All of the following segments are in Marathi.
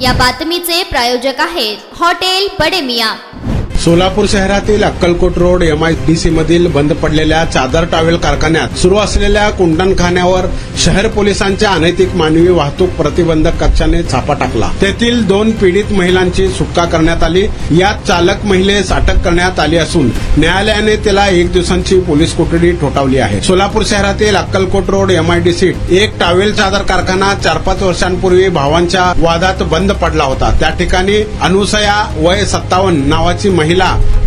या बातमीचे प्रायोजक आहेत हॉटेल बडे मियां। सोलापूर शहरातील अक्कलकोट रोड MIDC मधील बंद पडलेल्या चादर टॉवेल कारखान्यात सुरू असलेल्या कुंटणखान्यावर शहर पोलिसांच्या अनैतिक मानवी वाहतूक प्रतिबंधक कक्षाने छापा टाकला। तेथील 2 पीडित महिलांची सुटका करण्यात आली। यात चालक महिलेस अटक करण्यात आली असून न्यायालयाने त्याला 1 दिवसांची पोलीस कोठडी ठोठावली आहे। सोलापूर शहरातील अक्कलकोट रोड MIDC एक टॉवेल चादर कारखाना 4-5 वर्षांपूर्वी भावांच्या वादात बंद पडला होता। त्या ठिकाणी अनुसया वय 57 नावाची महिला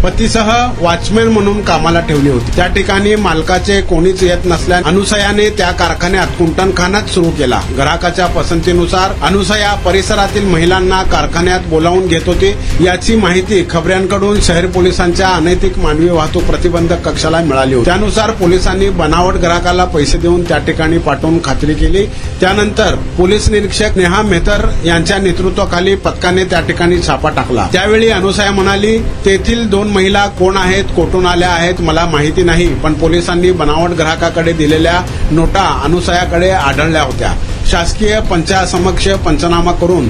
पतीसह वॉचमॅन म्हणून कामाला ठेवली होती। त्या ठिकाणी मालकाचे कोणीच येत नसल्याने अनुसयाने त्या कारखान्यात कुंटणखाना सुरू केला। ग्राहकाच्या पसंतीनुसार अनुसया परिसरातील महिलांना कारखान्यात बोलावून घेत होती। याची माहिती खबऱ्यांकडून शहर पोलिसांच्या अनैतिक मानवी वाहतूक प्रतिबंधक कक्षाला मिळाली होती। त्यानुसार पोलिसांनी बनावट ग्राहकाला पैसे देऊन त्या ठिकाणी पाठवून खात्री केली। त्यानंतर पोलीस निरीक्षक नेहा मेहतर यांच्या नेतृत्वाखाली पथकाने त्या ठिकाणी छापा टाकला। त्यावेळी अनुसया म्हणाली, तेथील 2 महिला कोण आहेत, कोठून आल्या आहेत मला माहिती नाही, पण पोलिसांनी बनावट ग्राहकाकडे दिलेल्या नोटा अनुसयाकडे आढळल्या होत्या। शासकीय पंचासमक्ष पंचनामा करून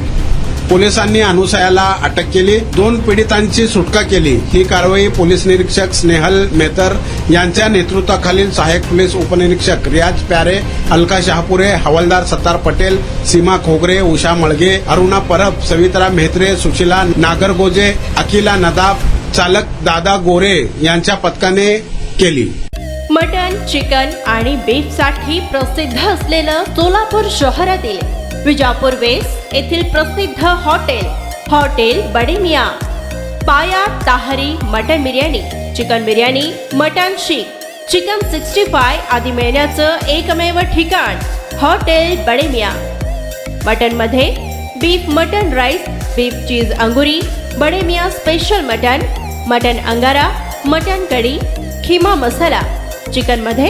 पोलिसांनी अनुसयाला अटक केली। 2 पीडितांची सुटका केली। ही कारवाई पोलीस निरीक्षक स्नेहल मेहतर यांच्या नेतृत्वाखालील सहाय्यक पोलीस उपनिरीक्षक रियाज प्यारे, अलका शहापुरे, हवालदार सत्तार पटेल, सीमा खोगरे, उषा मळगे, अरुणा परब, सवित्रा मेहत्रे, सुशीला नागरगोजे, अखिला नदाब, चालक दादा गोरे यांच्या पथकाने केली। मटन, चिकन आणि बीफ साठी प्रसिद्ध असलेलं सोलापूर शहरातील विजापूर वेस्ट येथील प्रसिद्ध hotel Bade Miyan. Paya tahari mutton biryani, chicken biryani, mutton seekh, chicken 65 आदी मिळण्याचं एकमेव ठिकाण हॉटेल बडे मियां। मटन मध्ये beef mutton rice, beef cheese angoori, Bade Miyan special mutton, mutton angara, mutton kadhi, keema masala. Chicken मध्ये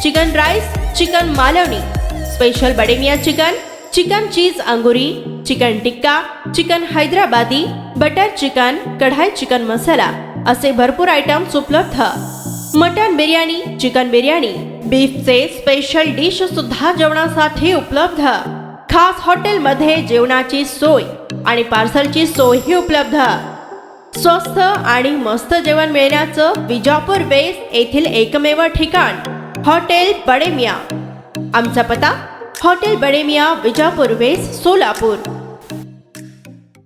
chicken rice, chicken Malvani, special Bade Miyan chicken, chicken cheese angoori, chicken tikka, chicken Hyderabadi, butter chicken, kadai chicken masala असे भरपूर आयटम्स उपलब्ध। मटन बिर्याणी, चिकन बिर्याणी, बीफचे स्पेशल डिश सुद्धा जेवणासाठी उपलब्ध। खास हॉटेलमध्ये जेवणाची सोय आणि पार्सलची सोयही उपलब्ध। स्वस्त आणि मस्त जेवण मिळण्याचं विजापूर वेस्ट येथील एकमेव ठिकाण हॉटेल बडे मियां। आमचा पत्ता हॉटेल बडे मियां, विजापूर वेस्ट, सोलापूर।